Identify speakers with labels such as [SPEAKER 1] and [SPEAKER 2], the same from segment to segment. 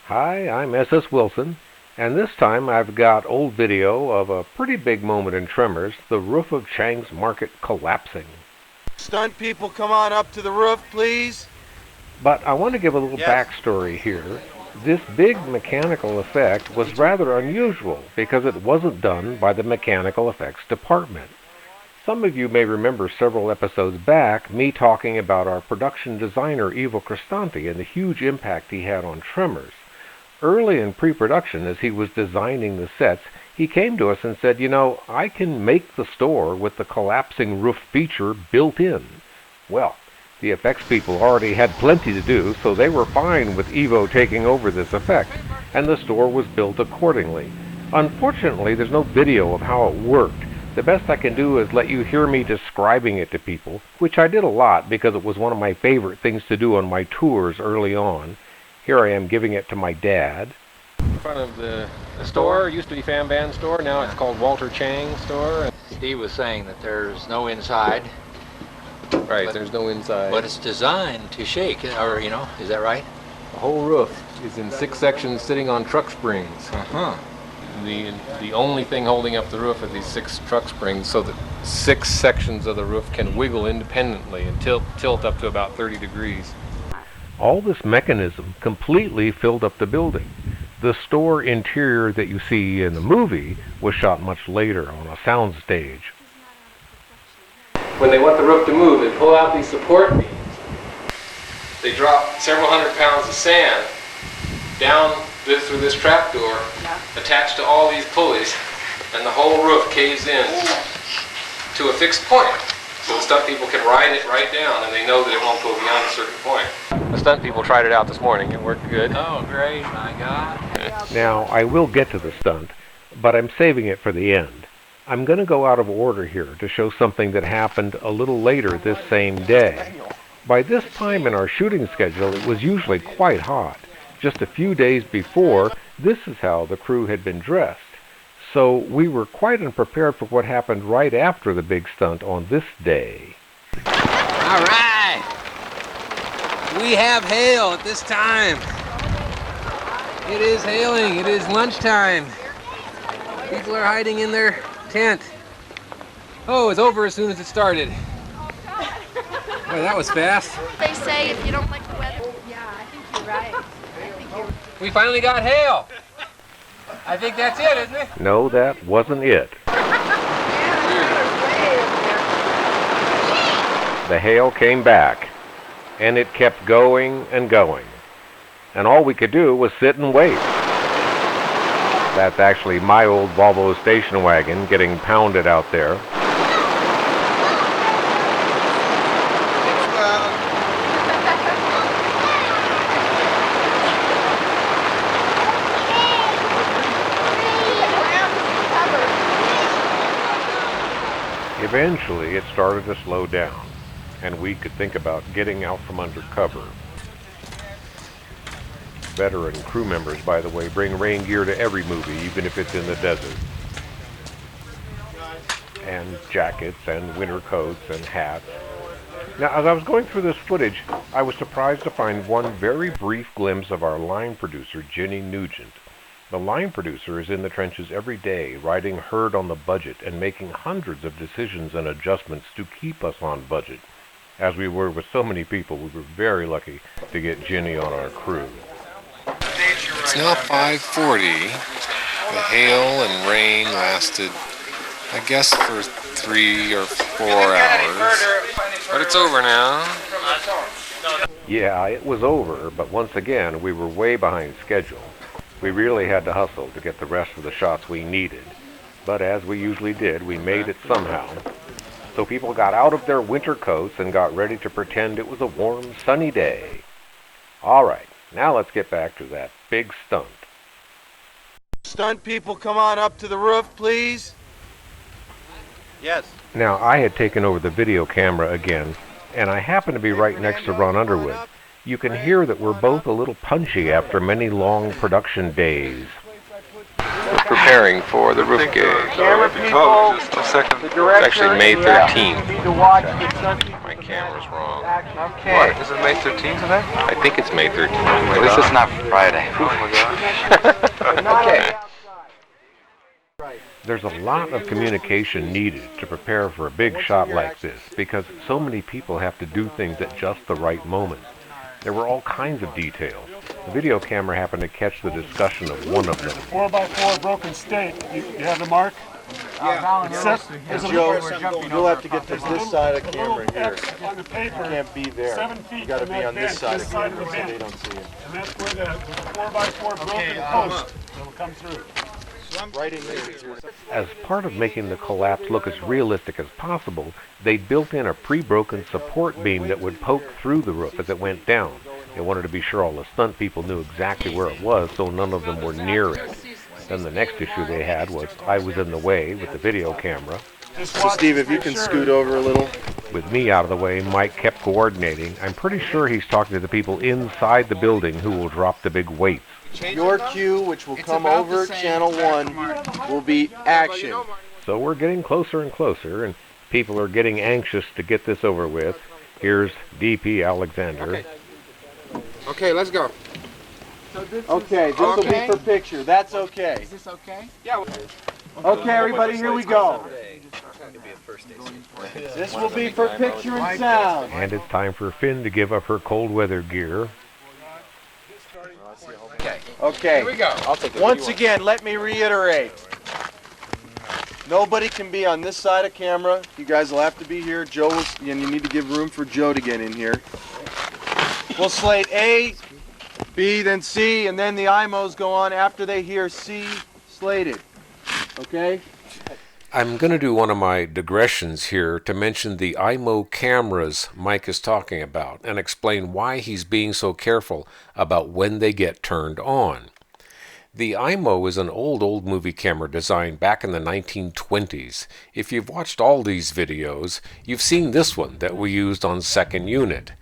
[SPEAKER 1] Hi, I'm SS Wilson, and this time I've got old video of a pretty big moment in Tremors, the roof of Chang's market collapsing.
[SPEAKER 2] Stunt people, come on up to the roof, please.
[SPEAKER 1] But I want to give a little backstory here. This big mechanical effect was rather unusual because it wasn't done by the mechanical effects department. Some of you may remember several episodes back me talking about our production designer Ivo Cristanti and the huge impact he had on Tremors. Early in pre-production, as he was designing the sets, he came to us and said, I can make the store with the collapsing roof feature built in. Well, the effects people already had plenty to do, so they were fine with Ivo taking over this effect, and the store was built accordingly. Unfortunately, there's no video of how it worked. The best I can do is let you hear me describing it to people, which I did a lot because it was one of my favorite things to do on my tours early on. Here I am giving it to my dad.
[SPEAKER 3] In front of the store, used to be Fan Band store, now it's called Walter Chang store.
[SPEAKER 4] Steve was saying that there's no inside.
[SPEAKER 3] Right, there's no inside.
[SPEAKER 4] But it's designed to shake, or, is that right?
[SPEAKER 3] The whole roof is in 6 sections sitting on truck springs.
[SPEAKER 4] Uh-huh.
[SPEAKER 3] The only thing holding up the roof are these 6 truck springs, so that 6 sections of the roof can wiggle independently and tilt up to about 30 degrees.
[SPEAKER 1] All this mechanism completely filled up the building. The store interior that you see in the movie was shot much later on a sound stage.
[SPEAKER 3] When they want the roof to move, they pull out these support beams. They drop several hundred pounds of sand down through this trapdoor, attached to all these pulleys, and the whole roof caves in to a fixed point. So the stunt people can ride it right down, and they know that it won't go beyond a certain point. The stunt people tried it out this morning. It worked good.
[SPEAKER 4] Oh, great, my God.
[SPEAKER 1] Now, I will get to the stunt, but I'm saving it for the end. I'm going to go out of order here to show something that happened a little later this same day. By this time in our shooting schedule, it was usually quite hot. Just a few days before, this is how the crew had been dressed. So we were quite unprepared for what happened right after the big stunt on this day.
[SPEAKER 5] All right. We have hail at this time. It is hailing. It is lunchtime. People are hiding in their tent. Oh, it's over as soon as it started. Boy, that was fast.
[SPEAKER 6] They say if you don't like the weather. Yeah, I think you're right.
[SPEAKER 5] We finally got hail. I think that's it, isn't it?
[SPEAKER 1] No, that wasn't it. The hail came back, and it kept going and going. And all we could do was sit and wait. That's actually my old Volvo station wagon getting pounded out there. Eventually, it started to slow down, and we could think about getting out from under cover. Veteran crew members, by the way, bring rain gear to every movie, even if it's in the desert. And jackets and winter coats and hats. Now, as I was going through this footage, I was surprised to find one very brief glimpse of our line producer, Ginny Nugent. The line producer is in the trenches every day, riding herd on the budget and making hundreds of decisions and adjustments to keep us on budget. As we were with so many people, we were very lucky to get Ginny on our crew.
[SPEAKER 7] It's now 5:40. The hail and rain lasted, I guess, for 3 or 4 hours. But it's over now.
[SPEAKER 1] Yeah, it was over, but once again, we were way behind schedule. We really had to hustle to get the rest of the shots we needed. But as we usually did, we made it somehow. So people got out of their winter coats and got ready to pretend it was a warm, sunny day. All right, now let's get back to that big stunt.
[SPEAKER 2] Stunt people, come on up to the roof, please. Yes.
[SPEAKER 1] Now, I had taken over the video camera again, and I happened to be right next to Ron Underwood. You can hear that we're both a little punchy after many long production days.
[SPEAKER 3] Preparing for the roof gig.
[SPEAKER 2] Camera people,
[SPEAKER 3] Just a second.
[SPEAKER 2] the director,
[SPEAKER 3] It's actually May 13th.
[SPEAKER 2] you need to watch the stunt people.
[SPEAKER 3] My
[SPEAKER 7] camera's wrong.
[SPEAKER 2] Okay.
[SPEAKER 7] What? Is it May 13th today?
[SPEAKER 3] I think it's May 13th.
[SPEAKER 7] At least it's not Friday. Oh my gosh.
[SPEAKER 2] Okay.
[SPEAKER 1] There's a lot of communication needed to prepare for a big shot like this because so many people have to do things at just the right moment. There were all kinds of details. The video camera happened to catch the discussion of one of them.
[SPEAKER 8] 4x4 broken stake. You have the mark? Except there's a
[SPEAKER 2] Joe,
[SPEAKER 8] little,
[SPEAKER 2] you'll have to get to this side of the camera here.
[SPEAKER 8] X on the
[SPEAKER 2] You
[SPEAKER 8] paper.
[SPEAKER 2] can't be there.
[SPEAKER 8] 7 feet
[SPEAKER 2] You gotta
[SPEAKER 8] from
[SPEAKER 2] be
[SPEAKER 8] that
[SPEAKER 2] on this
[SPEAKER 8] bench,
[SPEAKER 2] side of the camera so they don't see you.
[SPEAKER 8] And that's where the 4x4 broken post will come through.
[SPEAKER 2] Right in here.
[SPEAKER 1] As part of making the collapse look as realistic as possible, they built in a pre-broken support beam that would poke through the roof as it went down. They wanted to be sure all the stunt people knew exactly where it was, so none of them were near it. Then the next issue they had was I was in the way with the video camera.
[SPEAKER 2] So Steve, if you can scoot over a little.
[SPEAKER 1] With me out of the way, Mike kept coordinating. I'm pretty sure he's talking to the people inside the building who will drop the big weights.
[SPEAKER 2] Your cue, which will come over channel 1, will be action.
[SPEAKER 1] So we're getting closer and closer, and people are getting anxious to get this over with. Here's DP Alexander.
[SPEAKER 7] Okay, let's go.
[SPEAKER 2] Okay, this will be for picture. That's okay.
[SPEAKER 9] Is this okay?
[SPEAKER 7] Yeah.
[SPEAKER 2] Okay, everybody, here we go. This will be for picture and sound.
[SPEAKER 1] And it's time for Finn to give up her cold weather gear.
[SPEAKER 2] Okay.
[SPEAKER 7] Here we go.
[SPEAKER 2] Once again, let me reiterate. Nobody can be on this side of camera. You guys will have to be here. Joe will, and you need to give room for Joe to get in here. We'll slate A, B, then C, and then the IMOs go on after they hear C slated. Okay?
[SPEAKER 1] I'm going to do one of my digressions here to mention the IMO cameras Mike is talking about and explain why he's being so careful about when they get turned on. The IMO is an old movie camera designed back in the 1920s. If you've watched all these videos, you've seen this one that we used on second unit.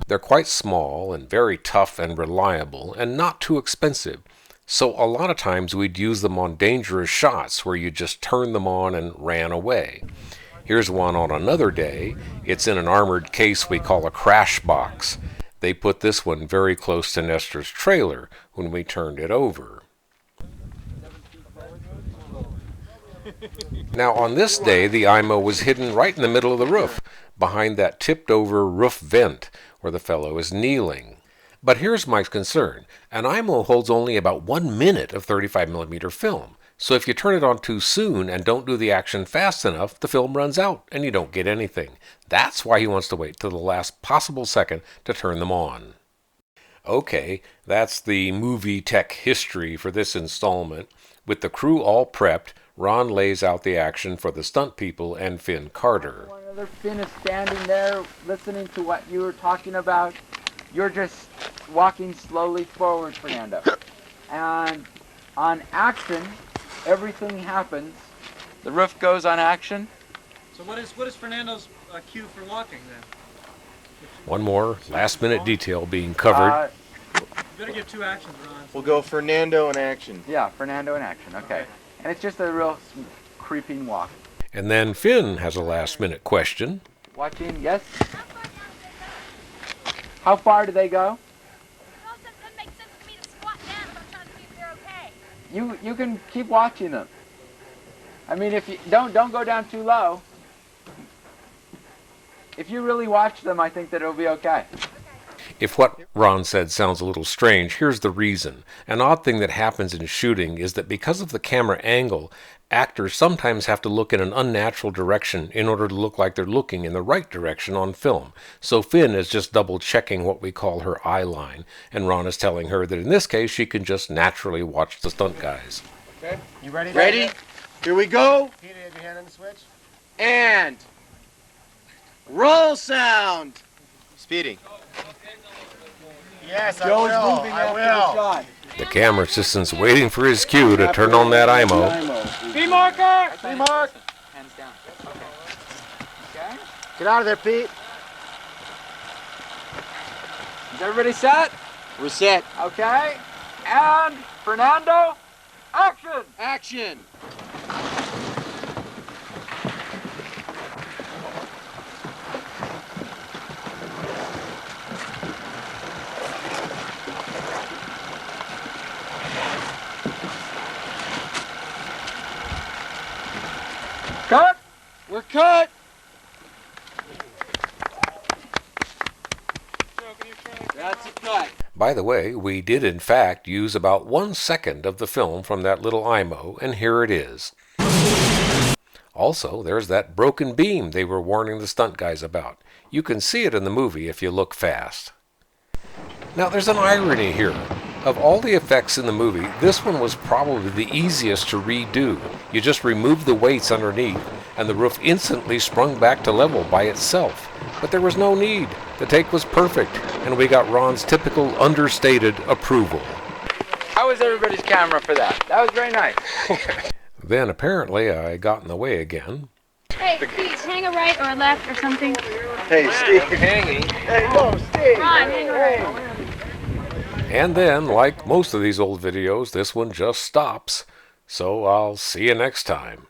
[SPEAKER 1] They're quite small and very tough and reliable and not too expensive. So a lot of times we'd use them on dangerous shots where you just turned them on and ran away. Here's one on another day. It's in an armored case we call a crash box. They put this one very close to Nestor's trailer when we turned it over. Now on this day, the IMO was hidden right in the middle of the roof, behind that tipped over roof vent where the fellow is kneeling. But here's Mike's concern. An IMO holds only about 1 minute of 35mm film. So if you turn it on too soon and don't do the action fast enough, the film runs out and you don't get anything. That's why he wants to wait till the last possible second to turn them on. Okay, that's the movie tech history for this installment. With the crew all prepped, Ron lays out the action for the stunt people and Finn Carter.
[SPEAKER 9] One other Finn is standing there listening to what you were talking about. You're just walking slowly forward, Fernando. And on action, everything happens. The roof goes on action.
[SPEAKER 10] So what is Fernando's cue for walking then?
[SPEAKER 1] One more last-minute detail being covered.
[SPEAKER 10] You better give 2 actions, Ron.
[SPEAKER 2] We'll go Fernando in action.
[SPEAKER 9] Yeah, Fernando in action, okay. And it's just a real creeping walk.
[SPEAKER 1] And then Finn has a last-minute question.
[SPEAKER 9] Watching, yes? How far do they go?
[SPEAKER 6] It also doesn't make sense to me to squat down if I'm trying to see if they're okay.
[SPEAKER 9] You can keep watching them. I mean, if you don't go down too low. If you really watch them, I think that it'll be okay.
[SPEAKER 1] If what Ron said sounds a little strange, here's the reason. An odd thing that happens in shooting is that because of the camera angle, actors sometimes have to look in an unnatural direction in order to look like they're looking in the right direction on film. So Finn is just double-checking what we call her eye line, and Ron is telling her that in this case she can just naturally watch the stunt guys.
[SPEAKER 2] Okay.
[SPEAKER 10] You ready?
[SPEAKER 2] Ready? Here we go.
[SPEAKER 10] Peter, have your hand on the switch?
[SPEAKER 2] And roll sound.
[SPEAKER 7] Speeding.
[SPEAKER 10] Yes,
[SPEAKER 2] Joe is moving after the shot.
[SPEAKER 1] The camera assistant's waiting for his cue to turn on that IMO.
[SPEAKER 10] B marker! B mark!
[SPEAKER 9] Hands down. Okay. Okay.
[SPEAKER 10] Get out of there, Pete.
[SPEAKER 9] Is everybody set?
[SPEAKER 2] We're set.
[SPEAKER 9] Okay. And Fernando, action!
[SPEAKER 2] Action. We're cut. That's a cut.
[SPEAKER 1] By the way, we did in fact use about 1 second of the film from that little IMO, and here it is. Also, there's that broken beam they were warning the stunt guys about. You can see it in the movie if you look fast. Now, there's an irony here. Of all the effects in the movie, this one was probably the easiest to redo. You just removed the weights underneath, and the roof instantly sprung back to level by itself. But there was no need. The take was perfect, and we got Ron's typical understated approval.
[SPEAKER 9] How was everybody's camera for that? That was very nice.
[SPEAKER 1] Then apparently I got in the way again.
[SPEAKER 6] Hey, Steve, hang a right or a left or something.
[SPEAKER 2] Hey, Steve.
[SPEAKER 5] Hanging.
[SPEAKER 2] Hey, no, Steve.
[SPEAKER 6] Ron, hang a right.
[SPEAKER 1] And then, like most of these old videos, this one just stops. So I'll see you next time.